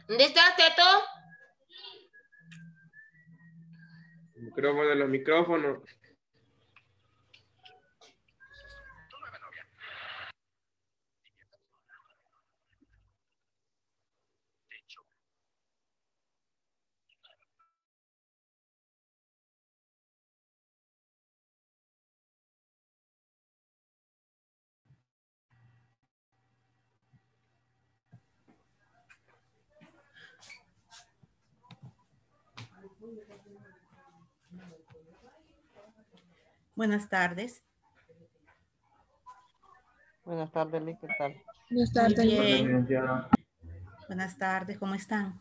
¿Dónde estás, Teto? Micrófono de los micrófonos. Buenas tardes. Buenas tardes, Liz, ¿qué tal? Buenas Muy tardes. bien. Buenas tardes, ¿cómo están?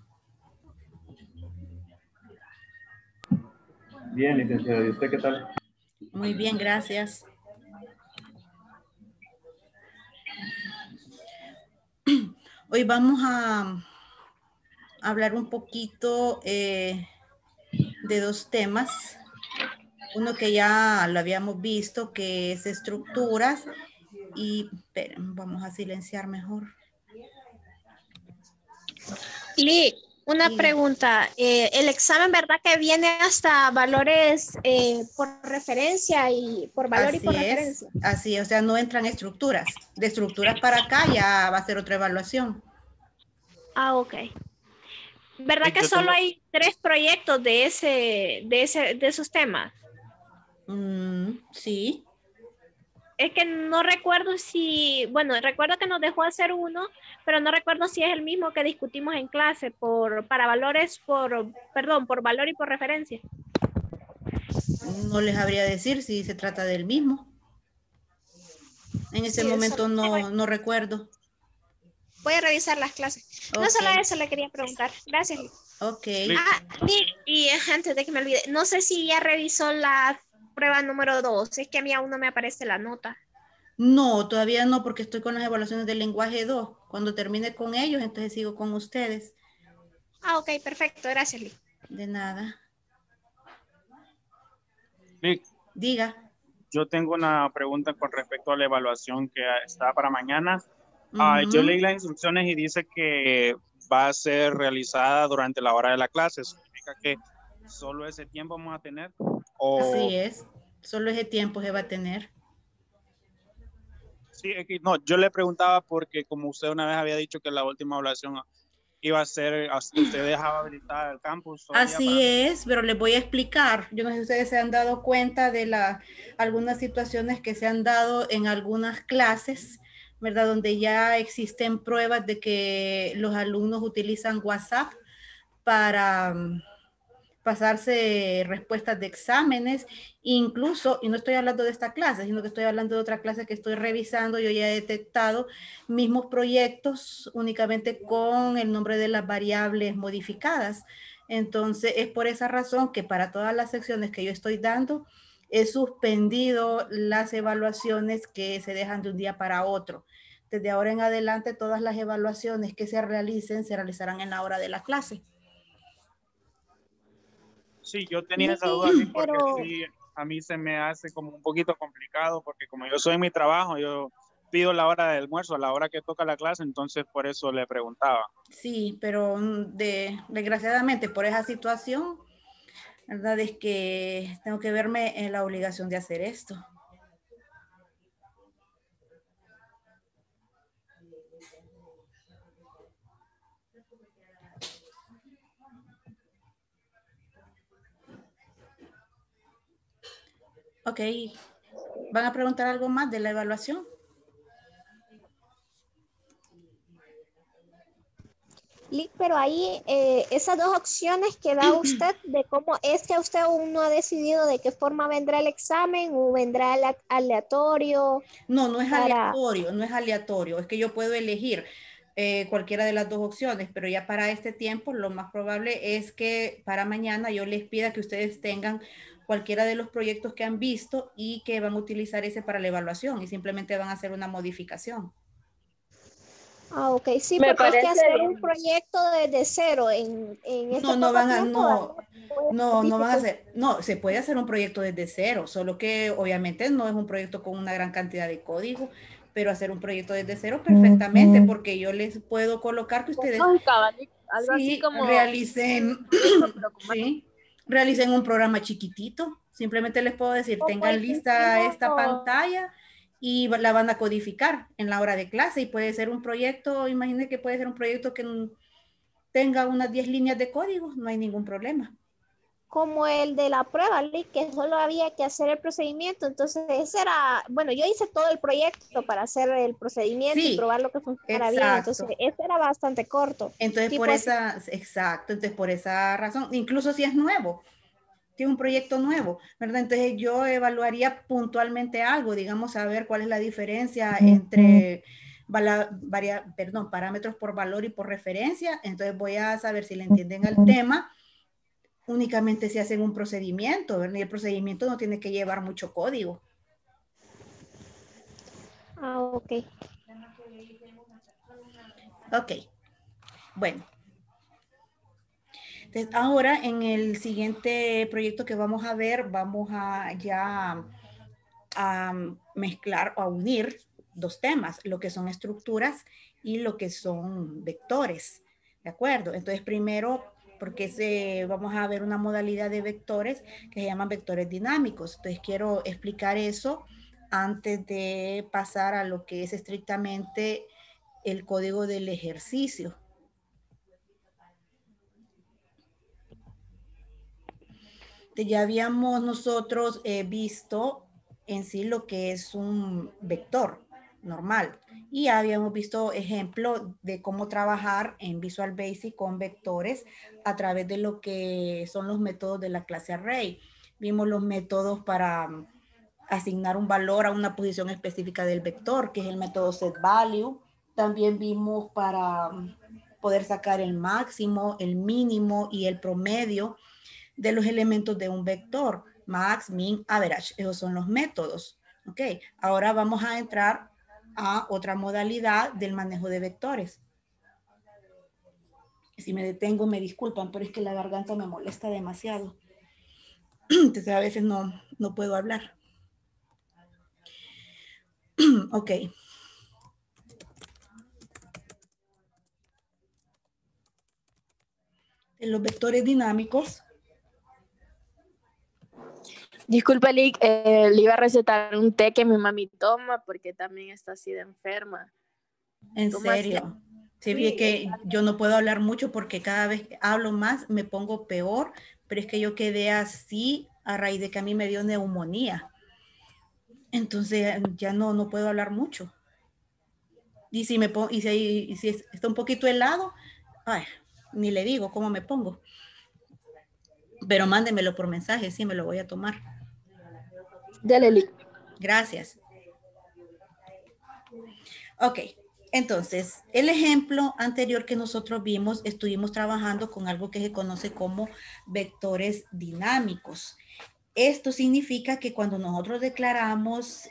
Bien, licenciado. ¿Y usted qué tal? Muy bien, gracias. Hoy vamos a hablar un poquito de dos temas. Uno que ya lo habíamos visto, que es estructuras. Y esperen, vamos a silenciar mejor. Lee, una Diga. pregunta. El examen, ¿verdad que viene hasta valores por referencia y por valor y por referencia? Así es, o sea, no entran estructuras. De estructuras para acá ya va a ser otra evaluación. Ah, ok. ¿Verdad que solo hay 3 proyectos de esos temas? Sí. Es que no recuerdo si, bueno, recuerdo que nos dejó hacer uno, pero no recuerdo si es el mismo que discutimos en clase para valores por valor y por referencia. No les habría decir si se trata del mismo. En ese Sí, momento no recuerdo. Voy a revisar las clases. No Ok. solo eso le quería preguntar. Gracias. Ok. Y antes de que me olvide, no sé si ya revisó la prueba número 2. Es que a mí aún no me aparece la nota. No, todavía no, porque estoy con las evaluaciones del lenguaje 2. Cuando termine con ellos, entonces sigo con ustedes. Ah, ok, perfecto. Gracias, Lee. De nada. Lick, Diga. yo tengo una pregunta con respecto a la evaluación que está para mañana. Yo Ujú. leí las instrucciones y dice que va a ser realizada durante la hora de la clase. ¿Significa que solo ese tiempo vamos a tener? Así es. Solo ese tiempo se va a tener. Sí, no, yo le preguntaba porque como usted una vez había dicho que la última evaluación iba a ser, usted dejaba habilitada el campus todavía Así para... es, pero les voy a explicar. Yo no sé si ustedes se han dado cuenta de algunas situaciones que se han dado en algunas clases, ¿verdad? Donde ya existen pruebas de que los alumnos utilizan WhatsApp para pasarse respuestas de exámenes, incluso, y no estoy hablando de esta clase, sino que estoy hablando de otra clase que estoy revisando. Yo ya he detectado mismos proyectos únicamente con el nombre de las variables modificadas. Entonces, es por esa razón que para todas las secciones que yo estoy dando, he suspendido las evaluaciones que se dejan de un día para otro. Desde ahora en adelante, todas las evaluaciones que se realicen, se realizarán en la hora de la clase. Sí, yo tenía esa duda, sí, porque Pero sí, a mí se me hace como un poquito complicado, porque como yo soy en mi trabajo, yo pido la hora del almuerzo, a la hora que toca la clase, entonces por eso le preguntaba. Sí, pero desgraciadamente por esa situación, ¿verdad? Es que tengo que verme en la obligación de hacer esto. Ok, ¿van a preguntar algo más de la evaluación? Lick, pero ahí esas dos opciones que da usted de cómo es que usted aún no ha decidido de qué forma vendrá el examen o vendrá aleatorio No, no es para... aleatorio, no es aleatorio, es que yo puedo elegir cualquiera de las dos opciones, pero ya para este tiempo lo más probable es que para mañana yo les pida que ustedes tengan cualquiera de los proyectos que han visto y que van a utilizar ese para la evaluación y simplemente van a hacer una modificación. Ah, ok, sí, Me porque es que parece hacer un bien. proyecto desde cero en este No, no poco van a, tiempo, no, ¿verdad? Pues, es no van a difícil. hacer, no, se puede hacer un proyecto desde cero, solo que obviamente no es un proyecto con una gran cantidad de código, pero hacer un proyecto desde cero perfectamente, porque yo les puedo colocar que ustedes Lógica, Lick, algo así sí como realicen, proyecto, pero con más. sí, realicen un programa chiquitito. Simplemente les puedo decir, Como tengan el que lista hicimos, esta pantalla y la van a codificar en la hora de clase y puede ser un proyecto, imagínense que puede ser un proyecto que tenga unas 10 líneas de código, no hay ningún problema. como el de la prueba, Lick, que solo había que hacer el procedimiento. Entonces, ese era, bueno, yo hice todo el proyecto para hacer el procedimiento y Sí, probar lo que funcionara bien. Entonces, exacto. ese era bastante corto. Entonces, por Tipo así. esa, exacto, entonces por esa razón, incluso si es nuevo, tiene un proyecto nuevo, ¿verdad? Entonces yo evaluaría puntualmente algo, digamos, a ver cuál es la diferencia entre parámetros por valor y por referencia. Entonces voy a saber si le entienden al tema. Únicamente se hace un procedimiento, ¿verdad? Y el procedimiento no tiene que llevar mucho código. Ah, ok. Ok, bueno. Entonces, ahora en el siguiente proyecto que vamos a ver, vamos a ya a mezclar o a unir dos temas, lo que son estructuras y lo que son vectores, ¿de acuerdo? Entonces, primero, porque vamos a ver una modalidad de vectores que se llaman vectores dinámicos. Entonces, quiero explicar eso antes de pasar a lo que es estrictamente el código del ejercicio. Ya habíamos nosotros visto en sí lo que es un vector normal y habíamos visto ejemplo de cómo trabajar en Visual Basic con vectores a través de lo que son los métodos de la clase array. Vimos los métodos para asignar un valor a una posición específica del vector, que es el método setValue. También vimos para poder sacar el máximo, el mínimo y el promedio de los elementos de un vector, max, min, average. Esos son los métodos. Ok, ahora vamos a entrar a otra modalidad del manejo de vectores. Si me detengo, me disculpan, pero es que la garganta me molesta demasiado. Entonces a veces no puedo hablar. Ok. En los vectores dinámicos. Disculpe, Lick, le iba a recetar un té que mi mami toma porque también está así de enferma. En Toma serio. Se ve Sí, que yo no puedo hablar mucho porque cada vez que hablo más me pongo peor, pero es que yo quedé así a raíz de que a mí me dio neumonía. Entonces ya no puedo hablar mucho. Y si, está un poquito helado, ay, ni le digo cómo me pongo. Pero mándemelo por mensaje, sí me lo voy a tomar. Dale, Lick. Gracias. Ok, entonces, el ejemplo anterior que nosotros vimos, estuvimos trabajando con algo que se conoce como vectores dinámicos. Esto significa que cuando nosotros declaramos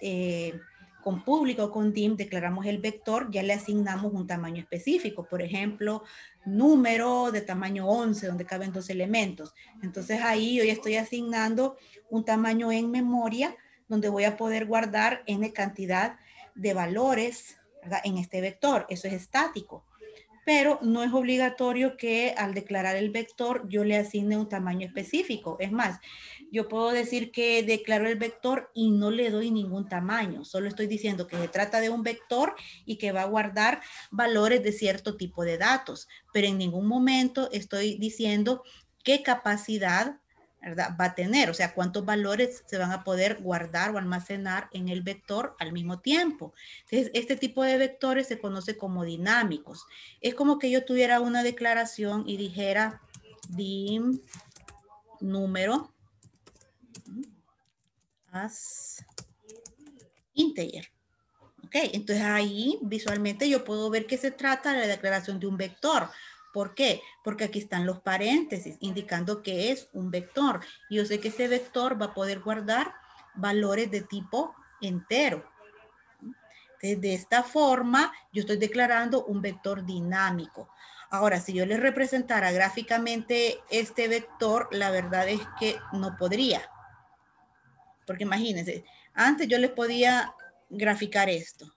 con público o con dim, declaramos el vector, ya le asignamos un tamaño específico. Por ejemplo, número de tamaño 11, donde caben 2 elementos. Entonces ahí yo ya estoy asignando un tamaño en memoria, donde voy a poder guardar n cantidad de valores, ¿verdad? En este vector. Eso es estático. Pero no es obligatorio que al declarar el vector yo le asigne un tamaño específico. Es más, yo puedo decir que declaro el vector y no le doy ningún tamaño. Solo estoy diciendo que se trata de un vector y que va a guardar valores de cierto tipo de datos. Pero en ningún momento estoy diciendo qué capacidad va a ¿verdad? Va a tener, o sea, cuántos valores se van a poder guardar o almacenar en el vector al mismo tiempo. Entonces, este tipo de vectores se conoce como dinámicos. Es como que yo tuviera una declaración y dijera dim número as integer. Ok, entonces ahí visualmente yo puedo ver que se trata de la declaración de un vector. ¿Por qué? Porque aquí están los paréntesis indicando que es un vector. Y yo sé que este vector va a poder guardar valores de tipo entero. Entonces, de esta forma, yo estoy declarando un vector dinámico. Ahora, si yo les representara gráficamente este vector, la verdad es que no podría. Porque imagínense, antes yo les podía graficar esto.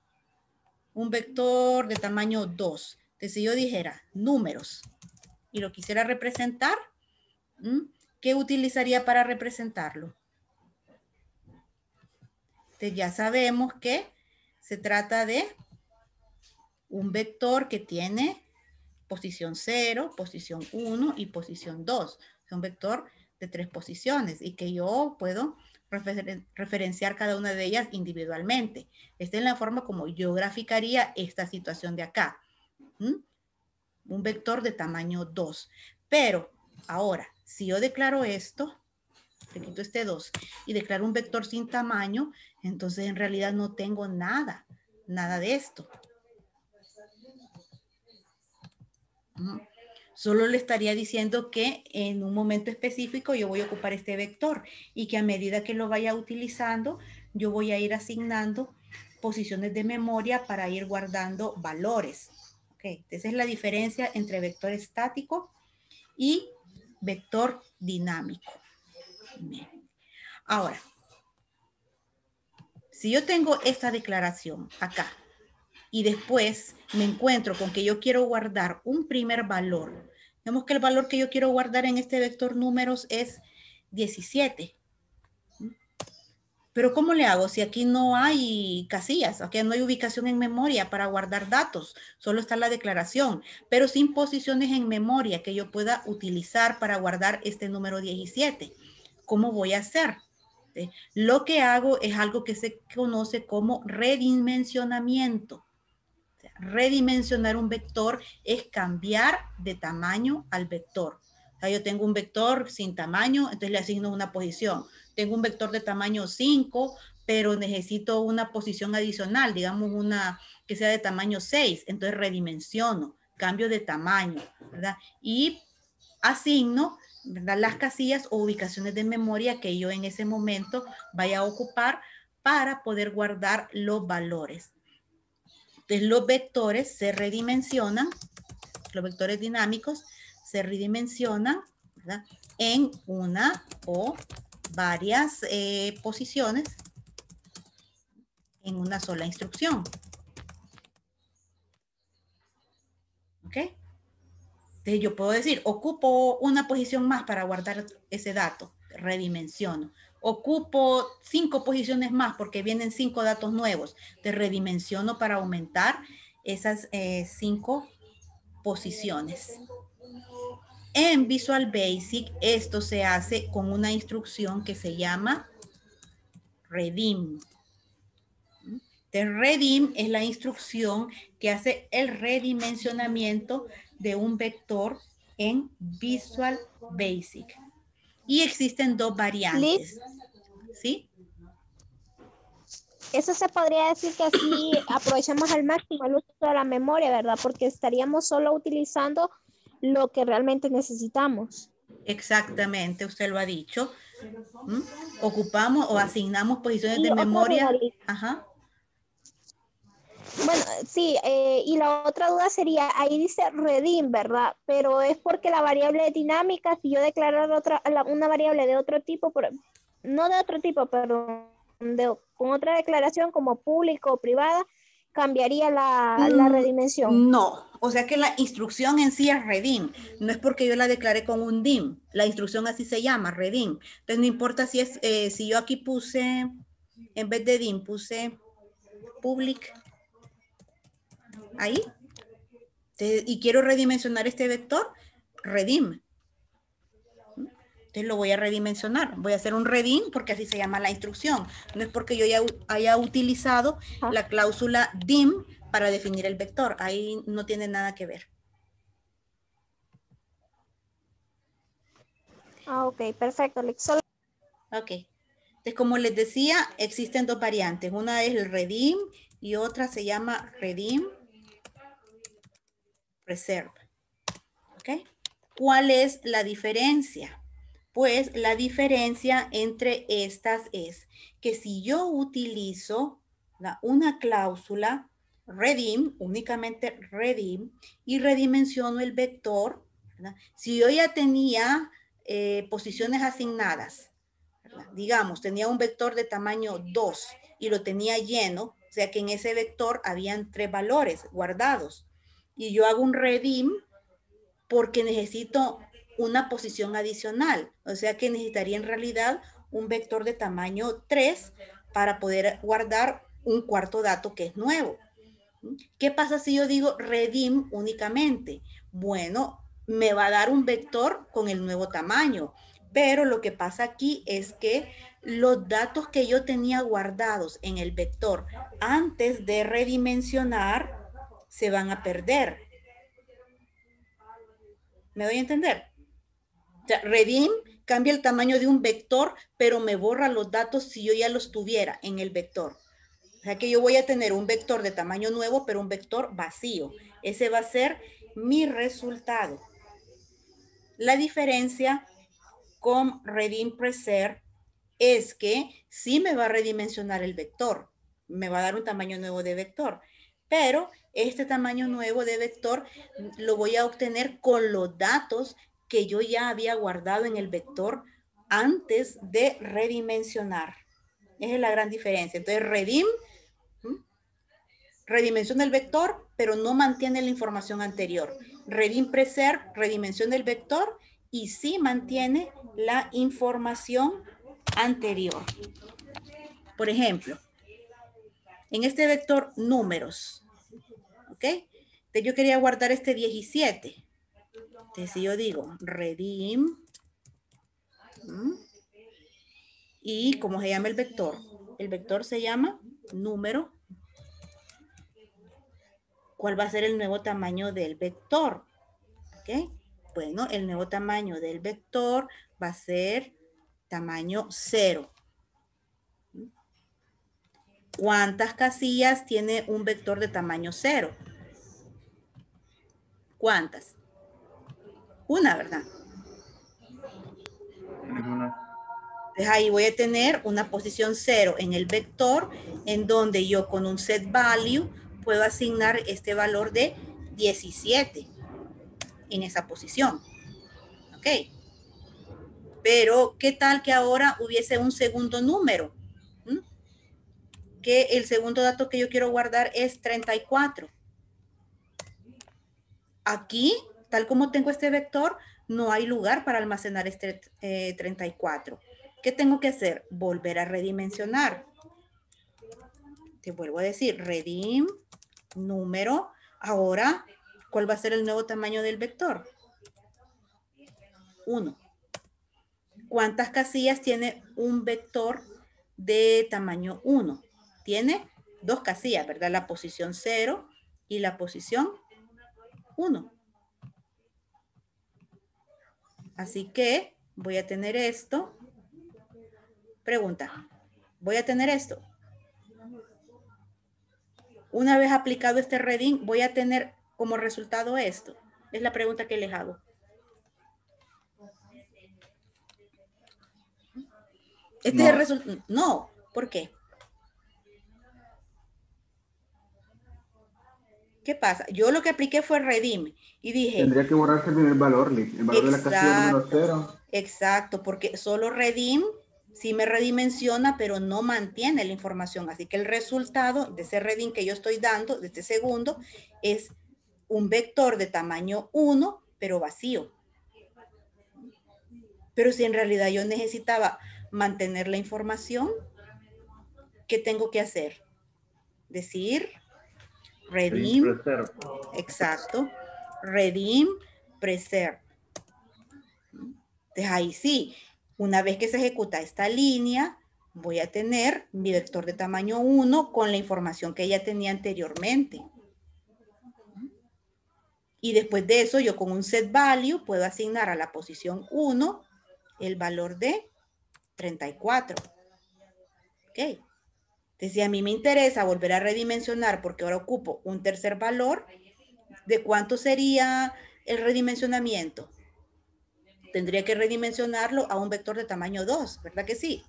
Un vector de tamaño 2. Entonces, si yo dijera números y lo quisiera representar, ¿qué utilizaría para representarlo? Entonces, ya sabemos que se trata de un vector que tiene posición 0, posición 1 y posición 2. Es un vector de 3 posiciones y que yo puedo referenciar cada una de ellas individualmente. Esta es la forma como yo graficaría esta situación de acá. Un vector de tamaño 2. Pero ahora, si yo declaro esto, le quito este 2 y declaro un vector sin tamaño, entonces en realidad no tengo nada de esto. Solo le estaría diciendo que en un momento específico yo voy a ocupar este vector y que a medida que lo vaya utilizando, yo voy a ir asignando posiciones de memoria para ir guardando valores. Okay. Esa es la diferencia entre vector estático y vector dinámico. Bien. Ahora, si yo tengo esta declaración acá y después me encuentro con que yo quiero guardar un primer valor, vemos que el valor que yo quiero guardar en este vector números es 17. Pero ¿cómo le hago si aquí no hay casillas? Aquí no hay ubicación en memoria para guardar datos. Solo está la declaración, pero sin posiciones en memoria que yo pueda utilizar para guardar este número 17. ¿Cómo voy a hacer? Lo que hago es algo que se conoce como redimensionamiento. Redimensionar un vector es cambiar de tamaño al vector. O sea, yo tengo un vector sin tamaño, entonces le asigno una posición. Tengo un vector de tamaño 5, pero necesito una posición adicional, digamos una que sea de tamaño 6, entonces redimensiono, cambio de tamaño, ¿verdad? Y asigno, ¿verdad?, las casillas o ubicaciones de memoria que yo en ese momento vaya a ocupar para poder guardar los valores. Entonces, los vectores se redimensionan, los vectores dinámicos se redimensionan, ¿verdad?, en una o varias posiciones en una sola instrucción. ¿Ok? Entonces yo puedo decir, ocupo una posición más para guardar ese dato, redimensiono. Ocupo 5 posiciones más porque vienen 5 datos nuevos, te redimensiono para aumentar esas 5 posiciones. En Visual Basic esto se hace con una instrucción que se llama redim. The redim es la instrucción que hace el redimensionamiento de un vector en Visual Basic. Y existen dos variantes. ¿Sí? Eso se podría decir que así aprovechamos al máximo el uso de la memoria, ¿verdad? Porque estaríamos solo utilizando lo que realmente necesitamos. Exactamente, usted lo ha dicho. Ocupamos o asignamos posiciones de memoria. Ajá. Bueno, sí, y la otra duda sería, ahí dice redim, ¿verdad? Pero es porque la variable es dinámica, si yo declarara una variable de otro tipo, no de otro tipo, pero con otra declaración como público o privada, cambiaría la redimensión. No, o sea que la instrucción en sí es redim, no es porque yo la declaré con un dim, la instrucción así se llama, redim. Entonces no importa si es, si yo aquí puse, en vez de dim, puse public, ahí, y quiero redimensionar este vector, redim. Entonces lo voy a redimensionar. Voy a hacer un redim porque así se llama la instrucción. No es porque yo ya haya utilizado la cláusula dim para definir el vector. Ahí no tiene nada que ver. Ah, ok, perfecto. Ok. Entonces, como les decía, existen dos variantes. Una es el redim y otra se llama redim preserve. ¿Ok? ¿Cuál es la diferencia? Pues la diferencia entre estas es que si yo utilizo una cláusula redim, únicamente redim, y redimensiono el vector, ¿verdad? Si yo ya tenía posiciones asignadas, ¿verdad? Digamos, tenía un vector de tamaño 2 y lo tenía lleno, o sea que en ese vector habían 3 valores guardados, y yo hago un redim porque necesito una posición adicional. O sea que necesitaría en realidad un vector de tamaño 3 para poder guardar un cuarto dato que es nuevo. ¿Qué pasa si yo digo redim únicamente? Bueno, me va a dar un vector con el nuevo tamaño. Pero lo que pasa aquí es que los datos que yo tenía guardados en el vector antes de redimensionar se van a perder. ¿Me doy a entender? O sea, redim cambia el tamaño de un vector, pero me borra los datos si yo ya los tuviera en el vector. O sea que yo voy a tener un vector de tamaño nuevo, pero un vector vacío. Ese va a ser mi resultado. La diferencia con redim preserve es que sí me va a redimensionar el vector. Me va a dar un tamaño nuevo de vector. Pero este tamaño nuevo de vector lo voy a obtener con los datos que yo ya había guardado en el vector antes de redimensionar. Esa es la gran diferencia. Entonces, redim redimensiona el vector, pero no mantiene la información anterior. Redim preserve redimensiona el vector y sí mantiene la información anterior. Por ejemplo, en este vector números, ¿ok? Entonces yo quería guardar este 17. Entonces si yo digo redim, y ¿cómo se llama el vector? El vector se llama número. ¿Cuál va a ser el nuevo tamaño del vector? ¿Ok? Bueno, el nuevo tamaño del vector va a ser tamaño 0. ¿Cuántas casillas tiene un vector de tamaño 0? ¿Cuántas? Una, ¿verdad? Entonces ahí voy a tener una posición 0 en el vector, en donde yo con un set value puedo asignar este valor de 17 en esa posición. ¿Ok? Pero, ¿qué tal que ahora hubiese un segundo número? Que el segundo dato que yo quiero guardar es 34. Aquí, tal como tengo este vector, no hay lugar para almacenar este 34. ¿Qué tengo que hacer? Volver a redimensionar. Te vuelvo a decir, redim, número. Ahora, ¿cuál va a ser el nuevo tamaño del vector? 1. ¿Cuántas casillas tiene un vector de tamaño 1? Tiene 2 casillas, ¿verdad? La posición 0 y la posición 1. Así que voy a tener esto. Pregunta, ¿voy a tener esto? Una vez aplicado este redim, ¿voy a tener como resultado esto? Es la pregunta que les hago. Este es el resultado. No, ¿por qué? ¿Qué pasa? Yo lo que apliqué fue redim y dije... Tendría que borrarse el primer valor, el valor de la casilla número 0. Exacto, porque solo redim sí me redimensiona, pero no mantiene la información. Así que el resultado de ese redim que yo estoy dando, de este segundo, es un vector de tamaño 1, pero vacío. Pero si en realidad yo necesitaba mantener la información, ¿qué tengo que hacer? Decir redim, exacto, redim preserve. Entonces ahí sí, una vez que se ejecuta esta línea, voy a tener mi vector de tamaño 1 con la información que ya tenía anteriormente. Y después de eso, yo con un set value puedo asignar a la posición 1 el valor de 34. Ok. Entonces, si a mí me interesa volver a redimensionar porque ahora ocupo un tercer valor, ¿de cuánto sería el redimensionamiento? Tendría que redimensionarlo a un vector de tamaño 2, ¿verdad que sí?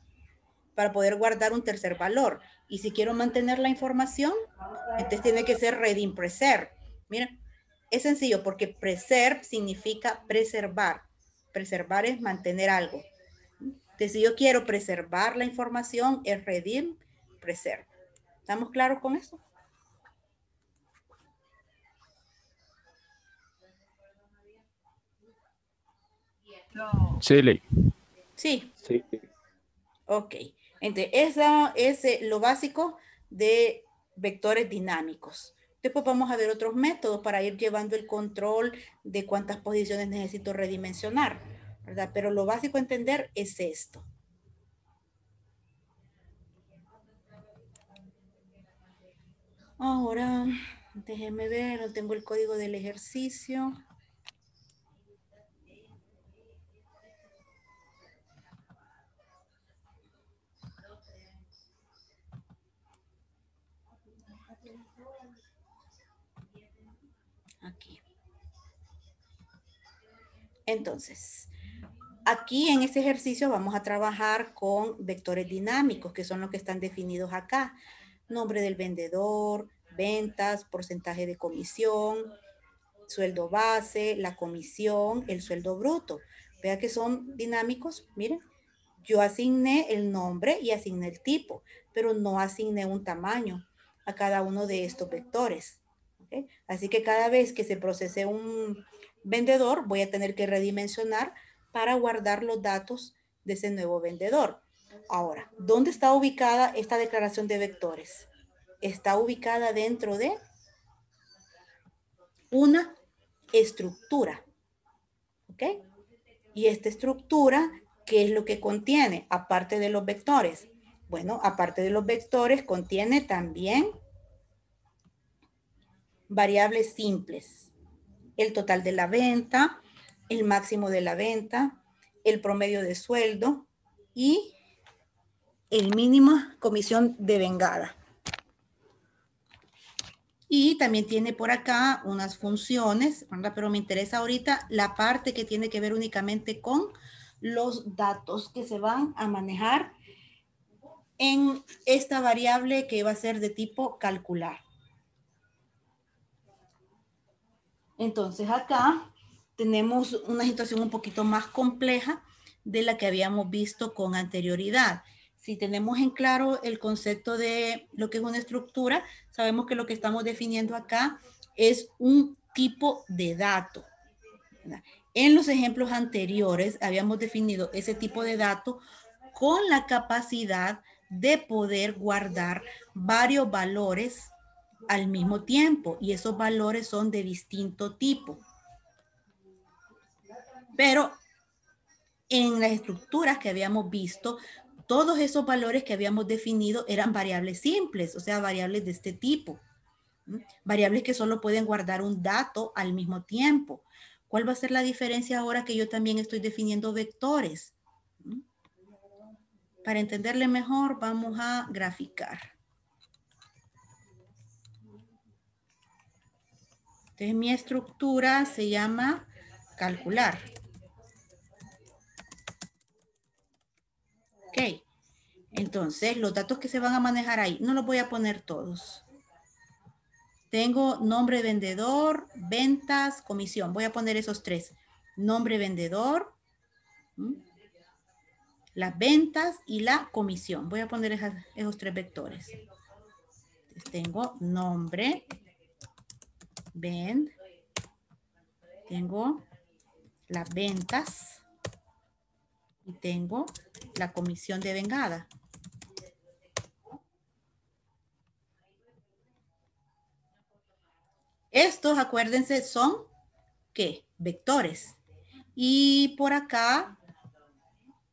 Para poder guardar un tercer valor. Y si quiero mantener la información, entonces tiene que ser redim preserve. Miren, es sencillo porque preserve significa preservar. Preservar es mantener algo. Entonces, si yo quiero preservar la información, es redim preserve. ¿Estamos claros con eso? Sí, Ley. Sí. Sí. Ok. Entonces, eso es lo básico de vectores dinámicos. Después vamos a ver otros métodos para ir llevando el control de cuántas posiciones necesito redimensionar, ¿verdad? Pero lo básico a entender es esto. Ahora, déjenme ver, no tengo el código del ejercicio. Aquí. Entonces, aquí en este ejercicio vamos a trabajar con vectores dinámicos, que son los que están definidos acá. Nombre del vendedor, ventas, porcentaje de comisión, sueldo base, la comisión, el sueldo bruto. Vea que son dinámicos. Miren, yo asigné el nombre y asigné el tipo, pero no asigné un tamaño a cada uno de estos vectores. ¿Okay? Así que cada vez que se procese un vendedor, voy a tener que redimensionar para guardar los datos de ese nuevo vendedor. Ahora, ¿dónde está ubicada esta declaración de vectores? Está ubicada dentro de una estructura. ¿Ok? Y esta estructura, ¿qué es lo que contiene? Aparte de los vectores. Bueno, aparte de los vectores, contiene también variables simples. El total de la venta, el máximo de la venta, el promedio de sueldo y el mínimo comisión de vengada. Y también tiene por acá unas funciones, ¿verdad? Pero me interesa ahorita la parte que tiene que ver únicamente con los datos que se van a manejar en esta variable que va a ser de tipo calcular. Entonces acá tenemos una situación un poquito más compleja de la que habíamos visto con anterioridad. Si tenemos en claro el concepto de lo que es una estructura, sabemos que lo que estamos definiendo acá es un tipo de dato. En los ejemplos anteriores habíamos definido ese tipo de dato con la capacidad de poder guardar varios valores al mismo tiempo y esos valores son de distinto tipo. Pero en las estructuras que habíamos visto, todos esos valores que habíamos definido eran variables simples, o sea, variables de este tipo. Variables que solo pueden guardar un dato al mismo tiempo. ¿Cuál va a ser la diferencia ahora que yo también estoy definiendo vectores? Para entenderle mejor, vamos a graficar. Entonces, mi estructura se llama calcular. Ok. Entonces, los datos que se van a manejar ahí, no los voy a poner todos. Tengo nombre vendedor, ventas, comisión. Voy a poner esos tres. Nombre vendedor, las ventas y la comisión. Voy a poner esos tres vectores. Entonces, tengo nombre, tengo las ventas y tengo la comisión de vengada. Estos, acuérdense, son, ¿qué? Vectores. Y por acá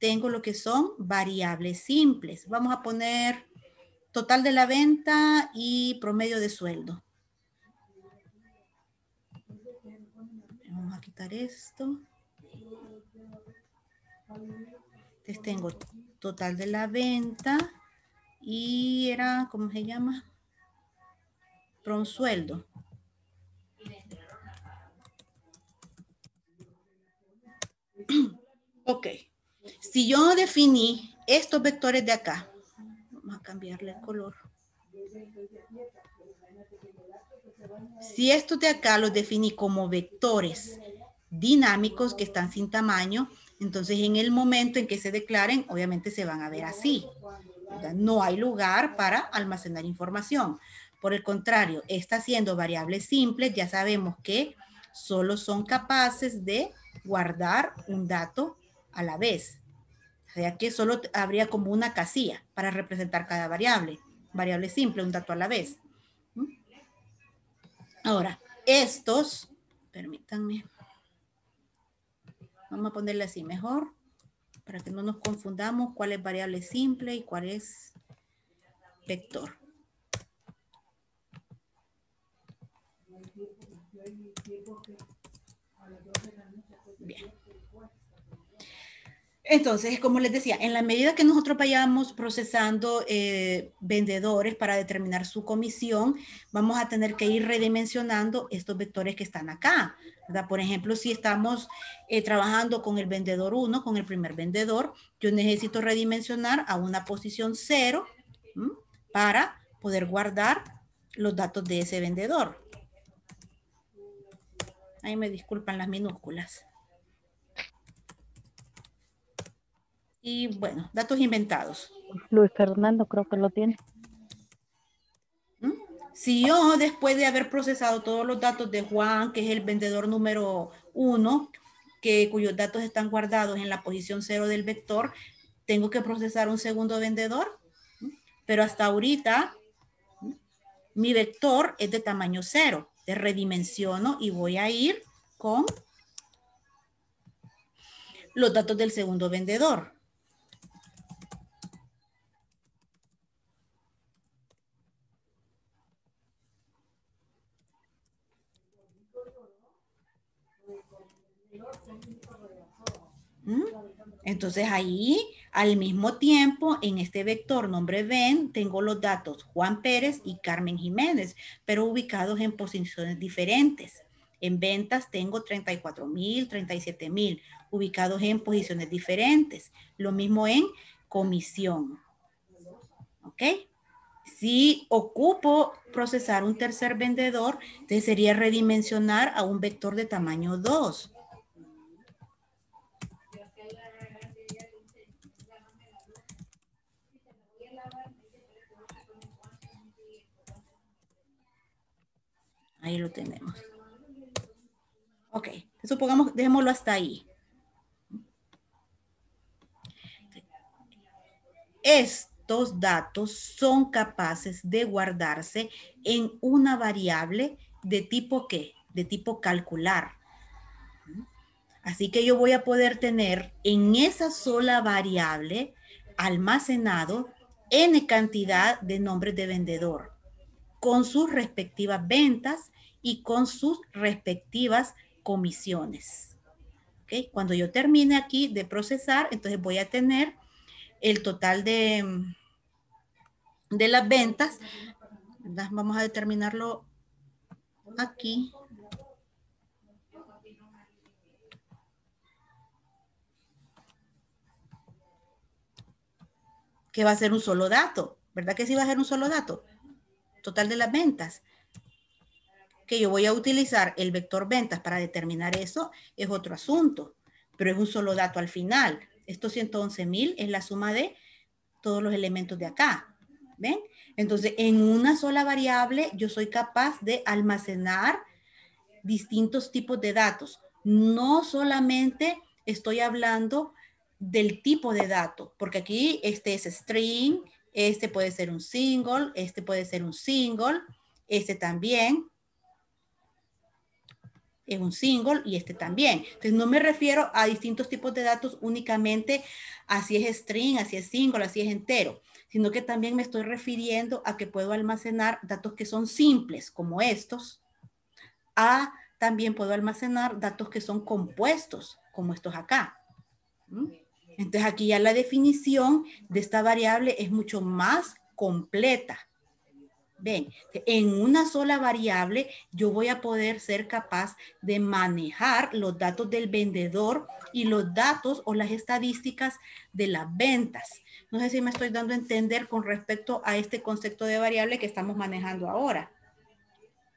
tengo lo que son variables simples. Vamos a poner total de la venta y promedio de sueldo. Vamos a quitar esto. Entonces tengo total de la venta y era, ¿cómo se llama? Sueldo. Ok. Si yo definí estos vectores de acá, vamos a cambiarle el color. Si estos de acá los definí como vectores dinámicos que están sin tamaño, entonces en el momento en que se declaren, obviamente se van a ver así. ¿Verdad? No hay lugar para almacenar información. Por el contrario, está siendo variables simples, ya sabemos que solo son capaces de guardar un dato a la vez. O sea que solo habría como una casilla para representar cada variable. Variable simple, un dato a la vez. Ahora, estos, permítanme. Vamos a ponerle así mejor, para que no nos confundamos cuál es variable simple y cuál es vector. Bien. Entonces, como les decía, en la medida que nosotros vayamos procesando vendedores para determinar su comisión, vamos a tener que ir redimensionando estos vectores que están acá, ¿verdad? Por ejemplo, si estamos trabajando con el vendedor 1, con el primer vendedor, yo necesito redimensionar a una posición 0 para poder guardar los datos de ese vendedor. Ahí me disculpan las minúsculas. Y bueno, datos inventados. Luis Fernando creo que lo tiene. Si yo, después de haber procesado todos los datos de Juan, que es el vendedor número 1, cuyos datos están guardados en la posición 0 del vector, tengo que procesar un segundo vendedor, pero hasta ahorita mi vector es de tamaño 0. Te redimensiono y voy a ir con los datos del segundo vendedor. Entonces ahí, al mismo tiempo, en este vector nombre ven, tengo los datos Juan Pérez y Carmen Jiménez, pero ubicados en posiciones diferentes. En ventas tengo 34,000, 37,000, ubicados en posiciones diferentes. Lo mismo en comisión. ¿Ok? Si ocupo procesar un tercer vendedor, entonces sería redimensionar a un vector de tamaño 2. Ahí lo tenemos. Ok, supongamos, dejémoslo hasta ahí. Estos datos son capaces de guardarse en una variable de tipo ¿qué? De tipo calcular. Así que yo voy a poder tener en esa sola variable almacenado n cantidad de nombres de vendedor, con sus respectivas ventas y con sus respectivas comisiones. ¿Okay? Cuando yo termine aquí de procesar, entonces voy a tener el total de las ventas. Vamos a determinarlo aquí. Que va a ser un solo dato. ¿Verdad que sí va a ser un solo dato? Total de las ventas. Que yo voy a utilizar el vector ventas para determinar eso es otro asunto, pero es un solo dato al final. Estos 111,000 es la suma de todos los elementos de acá. ¿Ven? Entonces, en una sola variable yo soy capaz de almacenar distintos tipos de datos. No solamente estoy hablando del tipo de dato, porque aquí este es string, este puede ser un single, este puede ser un single, este también. es un single y este también. Entonces no me refiero a distintos tipos de datos únicamente a si es string, a si es single, a si es entero, sino que también me estoy refiriendo a que puedo almacenar datos que son simples, como estos, también puedo almacenar datos que son compuestos, como estos acá. Entonces aquí ya la definición de esta variable es mucho más completa. Ven, en una sola variable yo voy a poder ser capaz de manejar los datos del vendedor y los datos o las estadísticas de las ventas. No sé si me estoy dando a entender con respecto a este concepto de variable que estamos manejando ahora.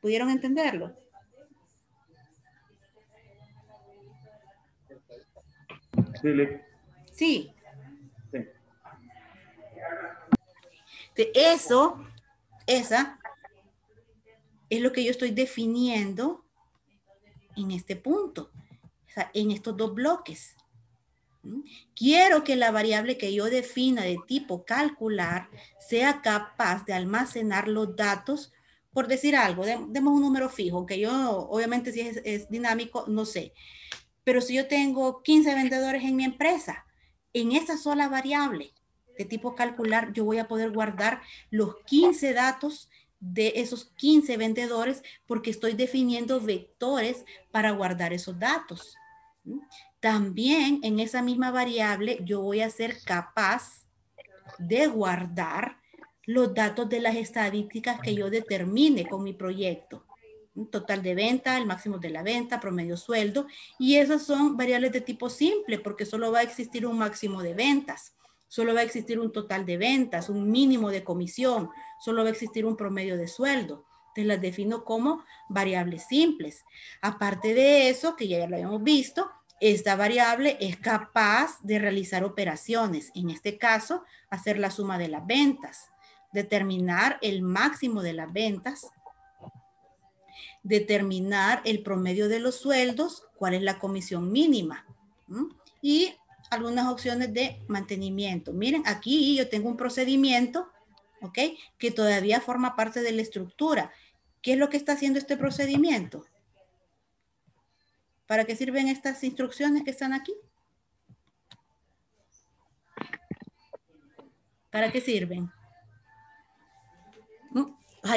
¿Pudieron entenderlo? Sí, Lick. Sí. Sí. Esa es lo que yo estoy definiendo en este punto, o sea, en estos dos bloques. Quiero que la variable que yo defina de tipo calcular sea capaz de almacenar los datos, por decir algo, demos un número fijo, que yo obviamente si es dinámico, no sé. Pero si yo tengo 15 vendedores en mi empresa, en esa sola variable de tipo calcular, yo voy a poder guardar los 15 datos de esos 15 vendedores porque estoy definiendo vectores para guardar esos datos. También en esa misma variable yo voy a ser capaz de guardar los datos de las estadísticas que yo determine con mi proyecto. Total de venta, el máximo de la venta, promedio sueldo, y esas son variables de tipo simple porque solo va a existir un máximo de ventas, solo va a existir un total de ventas, un mínimo de comisión, solo va a existir un promedio de sueldo. Entonces las defino como variables simples. Aparte de eso, que ya lo habíamos visto, esta variable es capaz de realizar operaciones, en este caso, hacer la suma de las ventas, determinar el máximo de las ventas, determinar el promedio de los sueldos, cuál es la comisión mínima y algunas opciones de mantenimiento. Miren, aquí yo tengo un procedimiento, ¿ok? Que todavía forma parte de la estructura. ¿Qué es lo que está haciendo este procedimiento? ¿Para qué sirven estas instrucciones que están aquí? ¿Para qué sirven?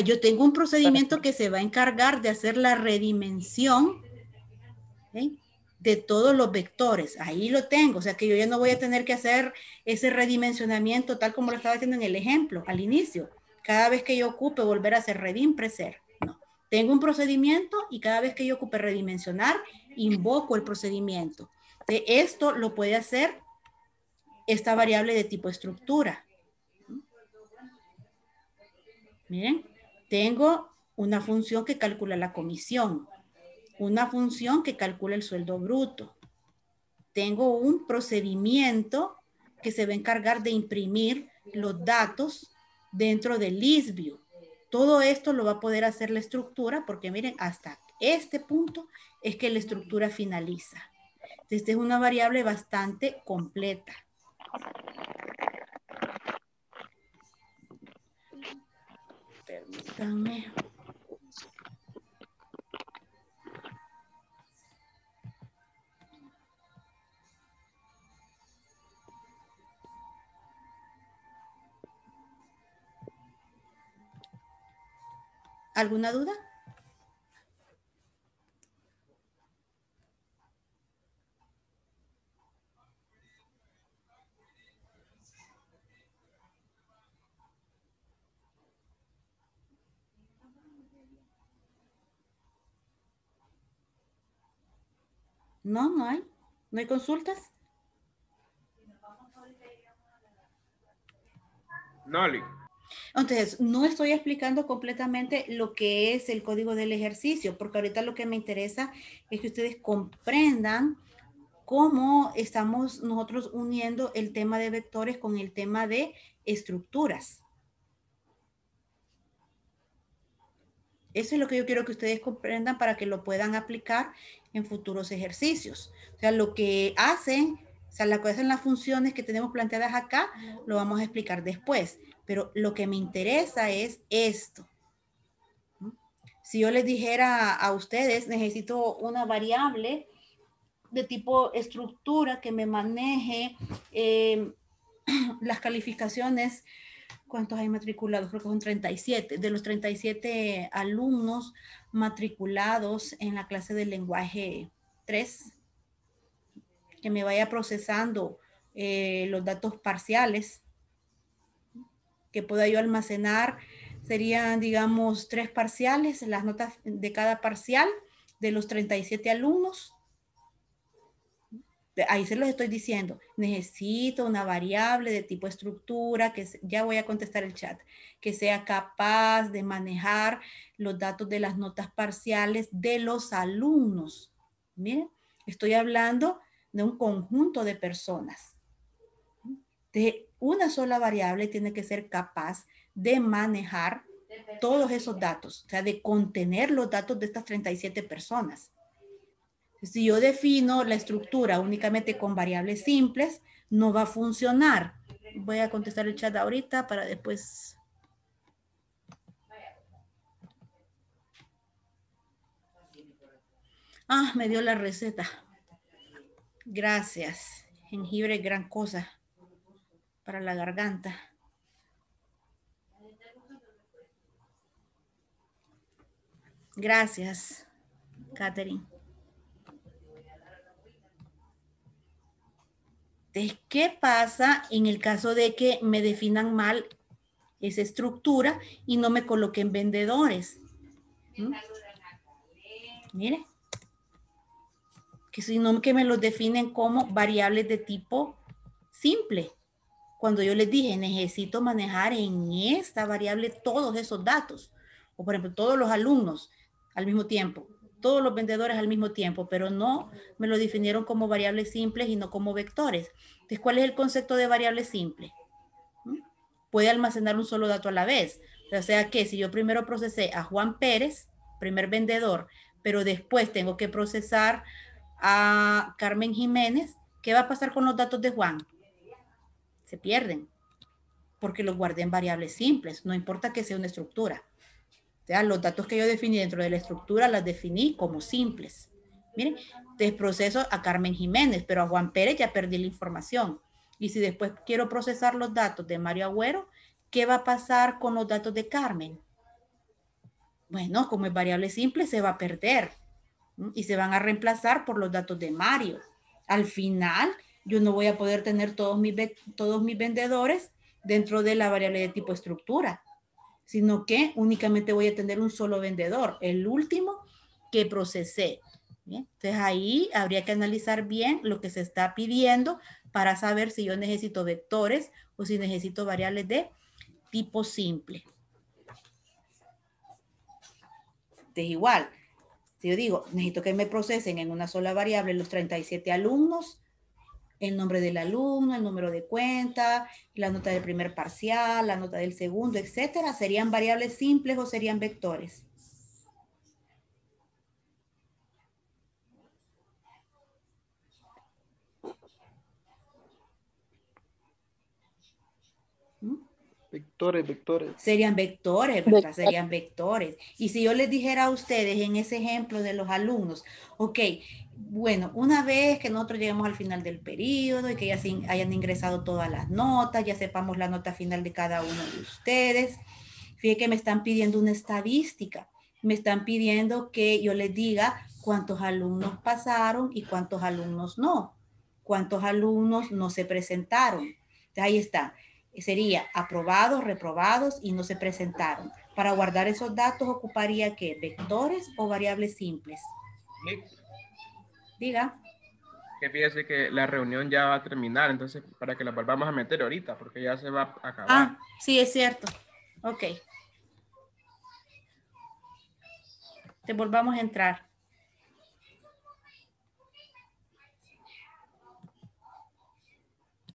Yo tengo un procedimiento que se va a encargar de hacer la redimensión, ¿sí?, de todos los vectores. Ahí lo tengo, o sea que yo ya no voy a tener que hacer ese redimensionamiento tal como lo estaba haciendo en el ejemplo al inicio. Cada vez que yo ocupe volver a hacer redim, preser. No, tengo un procedimiento y cada vez que yo ocupe redimensionar, invoco el procedimiento. De esto lo puede hacer esta variable de tipo estructura. Miren. Tengo una función que calcula la comisión, una función que calcula el sueldo bruto. Tengo un procedimiento que se va a encargar de imprimir los datos dentro del ListView. Todo esto lo va a poder hacer la estructura porque miren, hasta este punto es que la estructura finaliza. Esta es una variable bastante completa. Permítanme. ¿Alguna duda? No, no hay. ¿No hay consultas? No, Lick. Entonces, no estoy explicando completamente lo que es el código del ejercicio, porque ahorita lo que me interesa es que ustedes comprendan cómo estamos nosotros uniendo el tema de vectores con el tema de estructuras. Eso es lo que yo quiero que ustedes comprendan para que lo puedan aplicar en futuros ejercicios. O sea, lo que hacen, o sea, lo que hacen las funciones que tenemos planteadas acá, lo vamos a explicar después. Pero lo que me interesa es esto. Si yo les dijera a ustedes, necesito una variable de tipo estructura que me maneje las calificaciones. ¿Cuántos hay matriculados? Creo que son 37. De los 37 alumnos matriculados en la clase de lenguaje 3, que me vaya procesando los datos parciales que pueda yo almacenar, serían, digamos, 3 parciales, las notas de cada parcial de los 37 alumnos. Ahí se los estoy diciendo. Necesito una variable de tipo estructura, que ya voy a contestar el chat, que sea capaz de manejar los datos de las notas parciales de los alumnos. Miren, estoy hablando de un conjunto de personas. De una sola variable tiene que ser capaz de manejar todos esos datos, o sea, de contener los datos de estas 37 personas. Si yo defino la estructura únicamente con variables simples, no va a funcionar. Voy a contestar el chat ahorita para después. Ah, me dio la receta. Gracias. Jengibre, gran cosa para la garganta. Gracias, Catherine. Entonces, ¿qué pasa en el caso de que me definan mal esa estructura y no me coloquen vendedores? Mire, que si no que me los definen como variables de tipo simple. Cuando yo les dije, necesito manejar en esta variable todos esos datos. O por ejemplo, todos los alumnos al mismo tiempo. Todos los vendedores al mismo tiempo, pero no me lo definieron como variables simples y no como vectores. Entonces, ¿cuál es el concepto de variable simple? Puede almacenar un solo dato a la vez. O sea que si yo primero procesé a Juan Pérez, primer vendedor, pero después tengo que procesar a Carmen Jiménez, ¿qué va a pasar con los datos de Juan? Se pierden, porque los guardé en variables simples, no importa que sea una estructura. O sea, los datos que yo definí dentro de la estructura las definí como simples. Miren, desproceso a Carmen Jiménez, pero a Juan Pérez ya perdí la información. Y si después quiero procesar los datos de Mario Agüero, ¿qué va a pasar con los datos de Carmen? Bueno, como es variable simple, se va a perder. Y se van a reemplazar por los datos de Mario. Al final, yo no voy a poder tener todos mis vendedores dentro de la variable de tipo estructura, sino que únicamente voy a tener un solo vendedor, el último que procesé. ¿Bien? Entonces ahí habría que analizar bien lo que se está pidiendo para saber si yo necesito vectores o si necesito variables de tipo simple. Entonces igual, si yo digo, necesito que me procesen en una sola variable los 37 alumnos, el nombre del alumno, el número de cuenta, la nota del primer parcial, la nota del segundo, etcétera, ¿serían variables simples o serían vectores? Vectores. Serían vectores, ¿verdad? Serían vectores. Y si yo les dijera a ustedes en ese ejemplo de los alumnos, ok, bueno, una vez que nosotros lleguemos al final del periodo y que ya hayan ingresado todas las notas, ya sepamos la nota final de cada uno de ustedes, fíjense que me están pidiendo una estadística. Me están pidiendo que yo les diga cuántos alumnos pasaron y cuántos alumnos no. Cuántos alumnos no se presentaron. Entonces, ahí está. Sería aprobados, reprobados y no se presentaron. Para guardar esos datos ocuparía ¿qué? ¿Vectores o variables simples? Diga. Que fíjese que la reunión ya va a terminar, entonces para que la volvamos a meter ahorita, porque ya se va a acabar. Ah, sí, es cierto. Ok. Te volvamos a entrar.